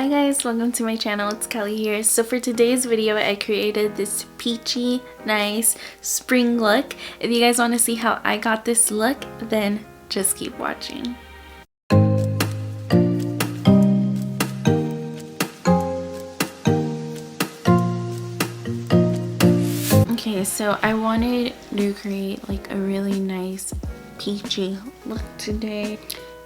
Hi guys, welcome to my channel. It's Kylie here. So for today's video I created this peachy nice spring look. If you guys want to see how I got this look, then just keep watching. Okay, so I wanted to create like a really nice peachy look today.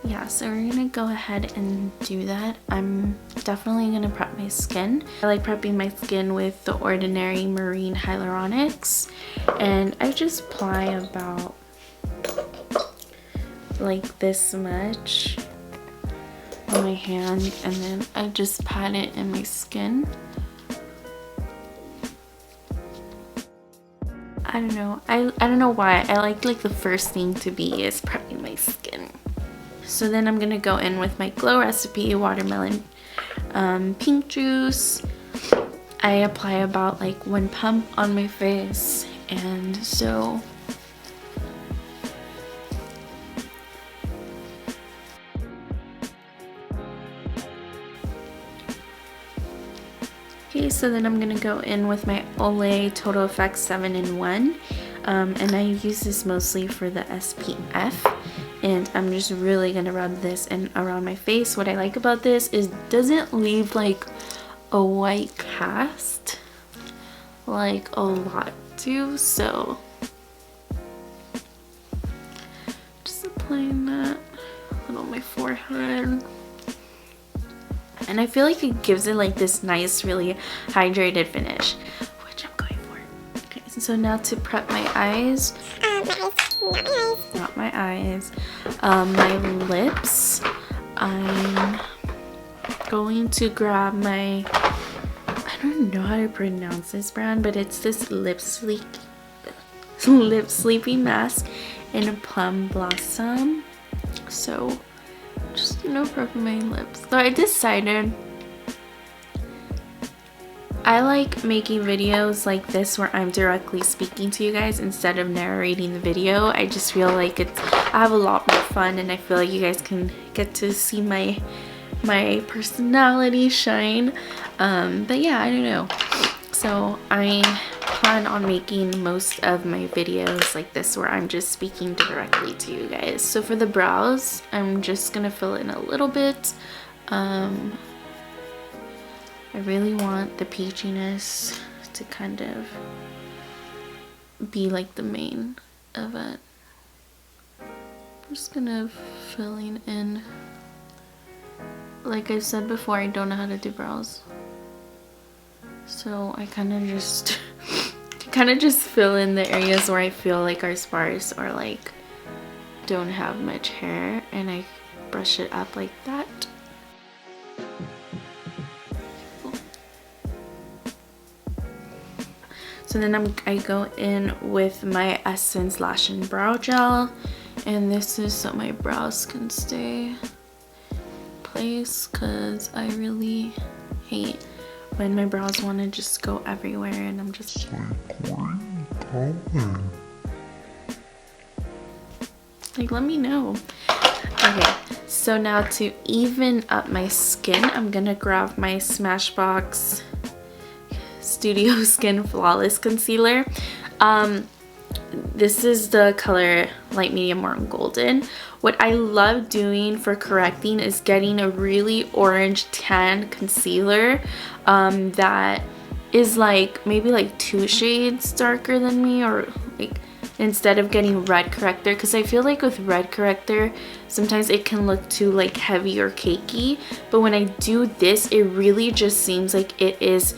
Yeah, so we're gonna go ahead and do that. I'm definitely gonna prep my skin. I like prepping my skin with the Ordinary Morin Hyaluronics, and I just apply about like this much on my hand, and then I just pat it in my skin. I don't know. I don't know why. I like the first thing to be is prepping my skin. So then I'm gonna go in with my Glow Recipe watermelon pink juice. I apply about like 1 pump on my face, and so okay, so then I'm gonna go in with my Olay Total Effects 7-in-1, and I use this mostly for the SPF. And I'm just really gonna rub this in around my face. What I like about this is it doesn't leave like a white cast like a lot do, so just applying that on my forehead. And I feel like it gives it like this nice, really hydrated finish, which I'm going for. Okay, so now to prep my eyes. Not my eyes, my lips. I'm going to grab my, I don't know how to pronounce this brand, but it's this lip sleepy mask in a Plum Blossom. So just gonna prep my lips. So I decided I like making videos like this where I'm directly speaking to you guys instead of narrating the video. I just feel like I have a lot more fun, and I feel like you guys can get to see my personality shine. But yeah, I don't know. So I plan on making most of my videos like this where I'm just speaking directly to you guys. So for the brows, I'm just gonna fill in a little bit. I really want the peachiness to kind of be like the main of it. I'm just gonna filling in. Like I said before, I don't know how to do brows, so I kind of just fill in the areas where I feel like are sparse or like don't have much hair, and I brush it up like that. So then I go in with my Essence Lash and Brow Gel, and this is so my brows can stay in place, because I really hate when my brows want to just go everywhere and I'm just like, let me know. Okay, so now to even up my skin, I'm gonna grab my Smashbox Studio Skin Flawless Concealer. This is the color light medium or golden. What I love doing for correcting is getting a really orange tan concealer that is like maybe like 2 shades darker than me, or like instead of getting red corrector, because I feel like with red corrector sometimes it can look too like heavy or cakey, but when I do this it really just seems like it is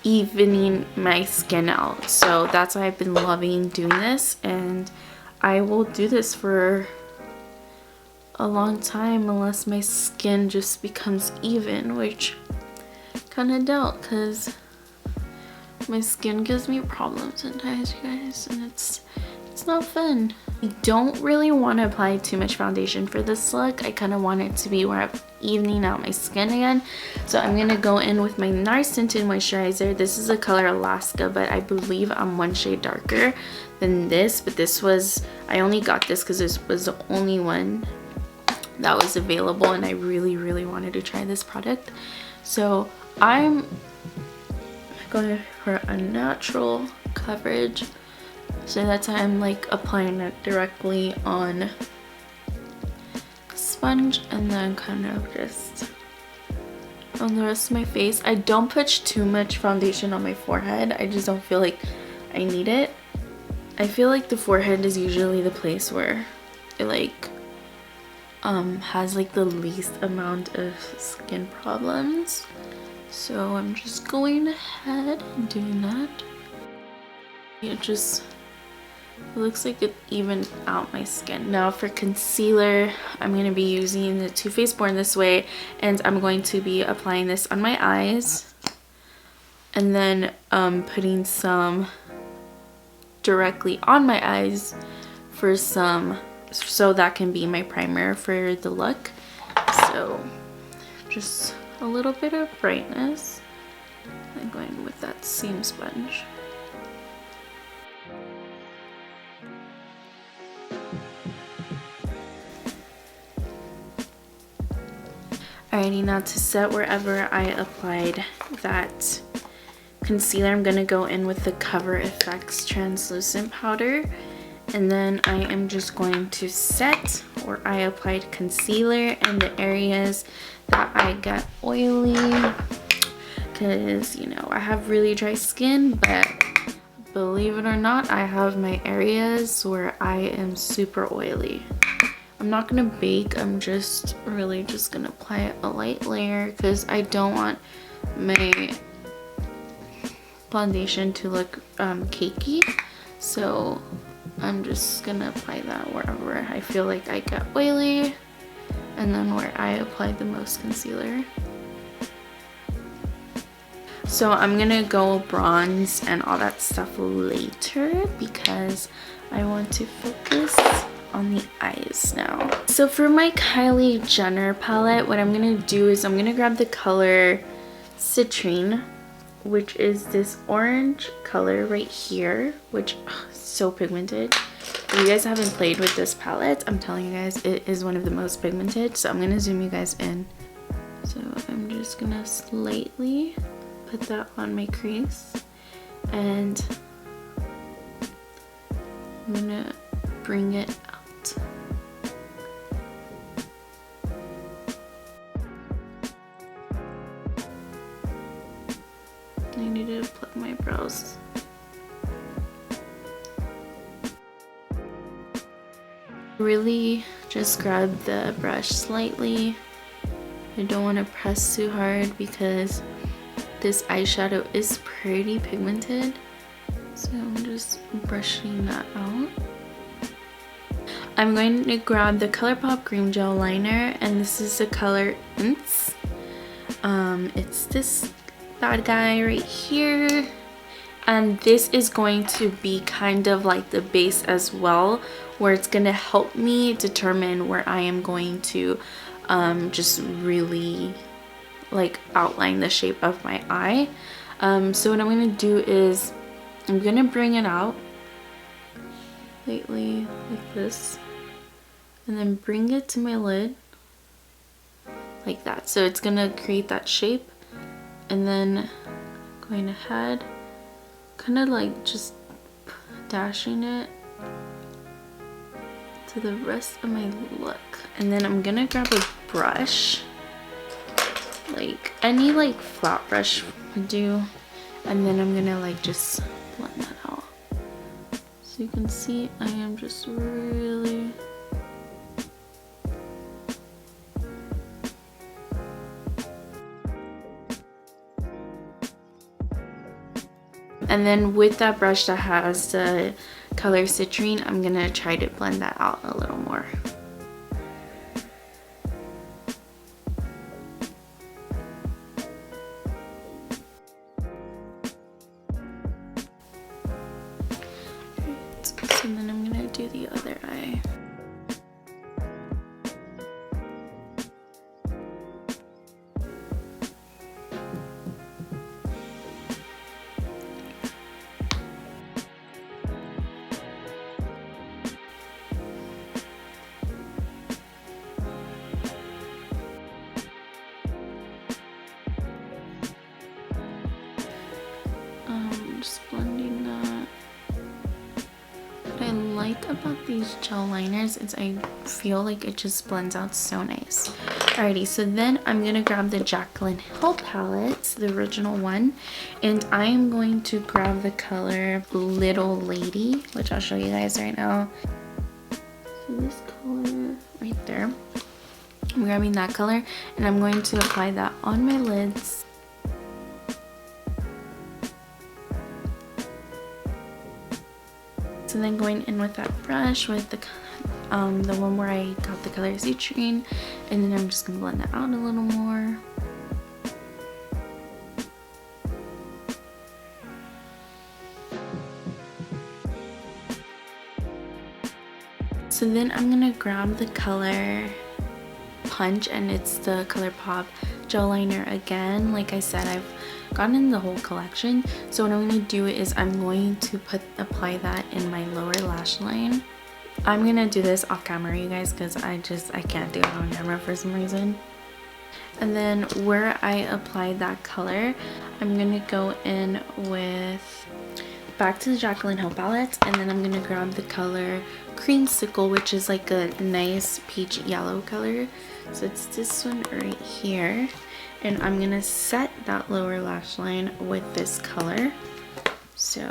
evening my skin out. So that's why I've been loving doing this, and I will do this for a long time unless my skin just becomes even, which kind of doubt, because my skin gives me problems sometimes, you guys, and it's not fun. I don't really want to apply too much foundation for this look. I kind of want it to be where I'm evening out my skin again. So I'm going to go in with my NARS Tinted Moisturizer. This is the color Alaska, but I believe I'm 1 shade darker than this. But this was, I only got this because this was the only one that was available, and I really wanted to try this product. So I'm going for a natural coverage, so that's why I'm like applying it directly on the sponge and then kind of just on the rest of my face. I don't put too much foundation on my forehead. I just don't feel like I need it. I feel like the forehead is usually the place where it like has like the least amount of skin problems. So I'm just going ahead and doing that. It looks like it evened out my skin. Now for concealer, I'm going to be using the Too Faced Born This Way, and I'm going to be applying this on my eyes and then putting some directly on my eyes for some, so that can be my primer for the look. So just a little bit of brightness. I'm going with that same sponge. Alrighty, now to set wherever I applied that concealer, I'm gonna go in with the Cover FX translucent powder, and then I am just going to set where I applied concealer in the areas that I got oily, because you know I have really dry skin, but believe it or not, I have my areas where I am super oily. I'm not gonna bake, I'm just really just gonna apply a light layer because I don't want my foundation to look cakey. So I'm just gonna apply that wherever I feel like I get oily, and then where I applied the most concealer. So I'm gonna go bronze and all that stuff later because I want to focus on the eyes now. So for my Kylie Jenner palette, what I'm gonna do is I'm gonna grab the color Citrine, which is this orange color right here, which is so pigmented. If you guys haven't played with this palette, I'm telling you guys, it is one of the most pigmented. So I'm gonna zoom you guys in. So I'm just gonna slightly put that on my crease, and I'm gonna bring it out. I need to plug my brows. Really just grab the brush slightly. I don't want to press too hard because this eyeshadow is pretty pigmented. So I'm just brushing that out. I'm going to grab the Colourpop Cream Gel Liner, and this is the color Untz. It's this bad guy right here, and this is going to be kind of like the base as well, where it's going to help me determine where I am going to just really like outline the shape of my eye. So what I'm going to do is I'm going to bring it out lightly like this, and then bring it to my lid like that. So it's going to create that shape, and then going ahead, kind of like just dashing it to the rest of my look. And then I'm gonna grab a brush, like any like flat brush would do, and then I'm gonna like just blend that out. So you can see I am just really and then with that brush that has the color Citrine, I'm gonna try to blend that out a little more. Right, so then I'm gonna do the other eye. like about these gel liners is I feel like it just blends out so nice. Alrighty, so then I'm gonna grab the Jaclyn Hill palette, the original one, and I am going to grab the color Little Lady, which I'll show you guys right now. So this color right there, I'm grabbing that color and I'm going to apply that on my lids. So then going in with that brush with the one where I got the color Citrine, and then I'm just gonna blend that out a little more. So then I'm gonna grab the color Punch, and it's the Colourpop gel liner again. Like I said, I've gotten the whole collection, so what I'm going to do is I'm going to apply that in my lower lash line. I'm going to do this off camera, you guys, because I can't do it on camera for some reason. And then where I applied that color, I'm going to go in with back to the Jaclyn Hill palette, and then I'm going to grab the color Creamsicle, which is like a nice peach yellow color. So it's this one right here, and I'm gonna set that lower lash line with this color. So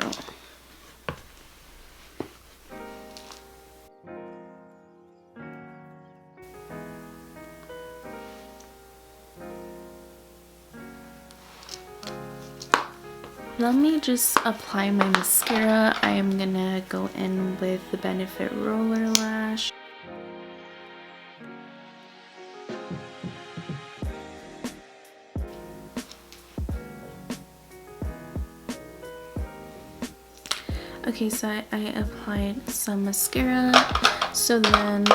let me just apply my mascara. I am gonna go in with the Benefit Roller Lash. Okay, so I applied some mascara. So then,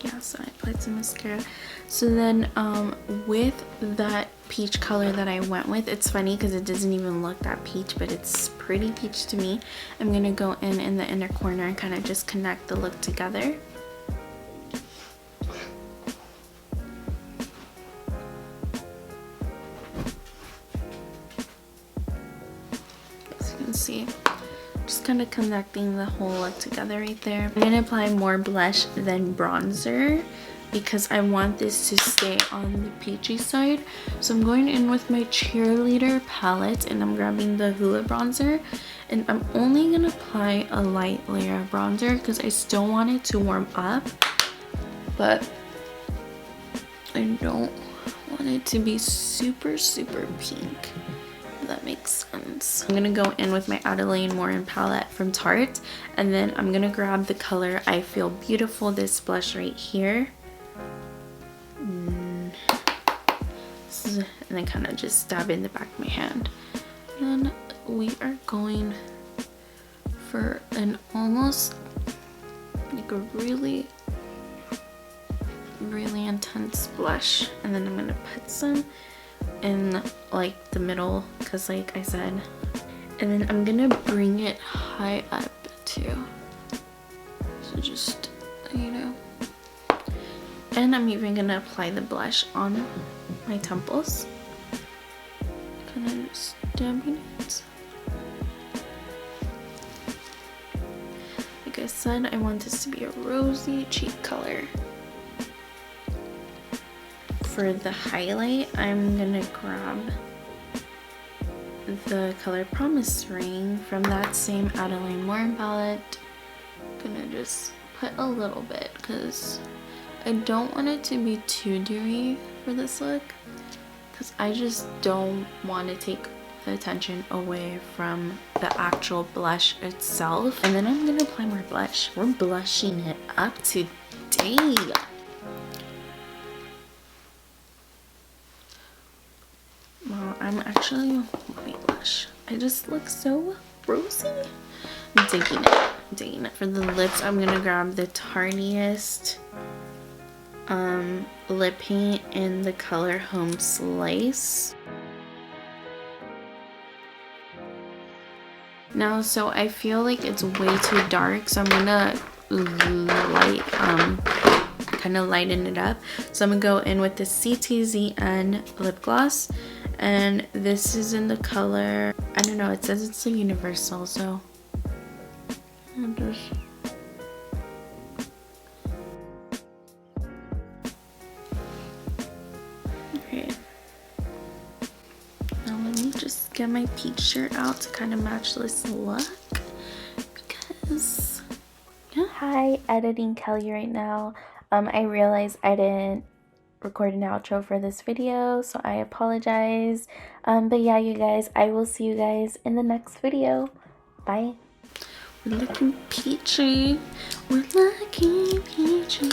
yeah, so I applied some mascara. So then with that peach color that I went with, it's funny because it doesn't even look that peach, but it's pretty peach to me. I'm gonna go in the inner corner and kind of just connect the look together. As you can see, just kind of connecting the whole look together right there. I'm gonna apply more blush than bronzer because I want this to stay on the peachy side. So I'm going in with my Cheerleader palette and I'm grabbing the Hoola bronzer, and I'm only gonna apply a light layer of bronzer because I still want it to warm up, but I don't want it to be super pink, if that makes sense. I'm gonna go in with my Adelaine Morin palette from Tarte, and then I'm gonna grab the color I Feel Beautiful, this blush right here, and then kind of just dab in the back of my hand. And we are going for an almost like a really intense blush, and then I'm gonna put some in like the middle because like I said, and then I'm gonna bring it high up too, so just, you know, and I'm even gonna apply the blush on my temples, kind of just dabbing it. Like I said, I want this to be a rosy cheek color. For the highlight, I'm gonna grab the color Promise Ring from that same Adelaine Morin palette. I'm gonna just put a little bit because I don't want it to be too dewy for this look, because I just don't want to take the attention away from the actual blush itself. And then I'm gonna apply more blush. We're blushing it up today. Well, I'm actually loving blush. I just look so rosy. I'm digging it. For the lips, I'm gonna grab the Tartiest lip paint in the color Homeslice. Now, so I feel like it's way too dark, so I'm gonna kind of lighten it up. So I'm gonna go in with the CTZN lip gloss, and this is in the color, I don't know, it says it's a universal, so And just okay. Now let me just get my peach shirt out to kind of match this look because yeah. Hi, editing Kelly right now. I realized I didn't record an outro for this video, so I apologize. But yeah, you guys, I will see you guys in the next video. Bye. We're looking peachy. We're looking peachy.